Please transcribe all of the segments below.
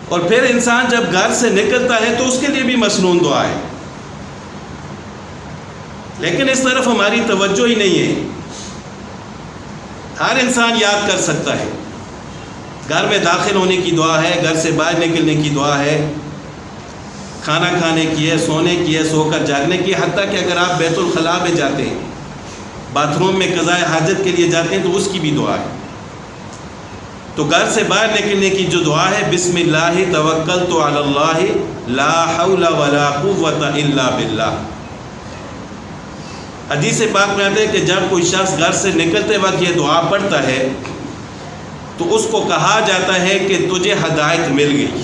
اور پھر انسان جب گھر سے نکلتا ہے تو اس کے لیے بھی مسنون دعا ہے، لیکن اس طرف ہماری توجہ ہی نہیں ہے۔ ہر انسان یاد کر سکتا ہے، گھر میں داخل ہونے کی دعا ہے، گھر سے باہر نکلنے کی دعا ہے، کھانا کھانے کی ہے، سونے کی ہے، سو کر جاگنے کی ہے، حتیٰ کہ اگر آپ بیت الخلاء میں جاتے ہیں، باتھ روم میں قضاء حاجت کے لیے جاتے ہیں تو اس کی بھی دعا ہے۔ تو گھر سے باہر نکلنے کی جو دعا ہے، بسم اللہ توکلت علی اللہ لا حول ولا قوۃ الا باللہ۔ حدیث پاک میں آتا ہے کہ جب کوئی شخص گھر سے نکلتے وقت یہ دعا پڑھتا ہے تو اس کو کہا جاتا ہے کہ تجھے ہدایت مل گئی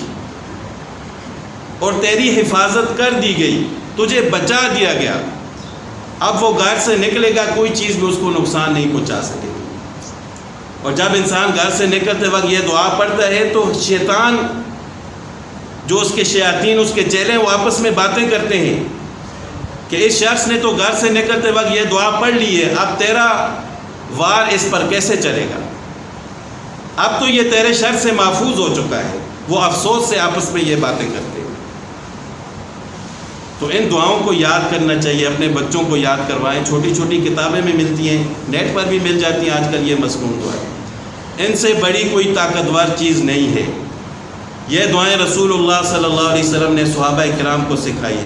اور تیری حفاظت کر دی گئی، تجھے بچا دیا گیا، اب وہ گھر سے نکلے گا، کوئی چیز بھی اس کو نقصان نہیں پہنچا سکے۔ اور جب انسان گھر سے نکلتے وقت یہ دعا پڑھتا ہے تو شیطان، جو اس کے شیاطین، اس کے چیلے، وہ آپس میں باتیں کرتے ہیں کہ اس شخص نے تو گھر سے نکلتے وقت یہ دعا پڑھ لی ہے، اب تیرا وار اس پر کیسے چلے گا، اب تو یہ تیرے شر سے محفوظ ہو چکا ہے۔ وہ افسوس سے آپس میں یہ باتیں کرتے ہیں۔ تو ان دعاؤں کو یاد کرنا چاہیے، اپنے بچوں کو یاد کروائیں، چھوٹی چھوٹی کتابیں میں ملتی ہیں، نیٹ پر بھی مل جاتی ہیں آج کل یہ مسنون دعائیں، ان سے بڑی کوئی طاقتور چیز نہیں ہے۔ یہ دعائیں رسول اللہ صلی اللہ علیہ وسلم نے صحابہ کرام کو سکھائی ہیں۔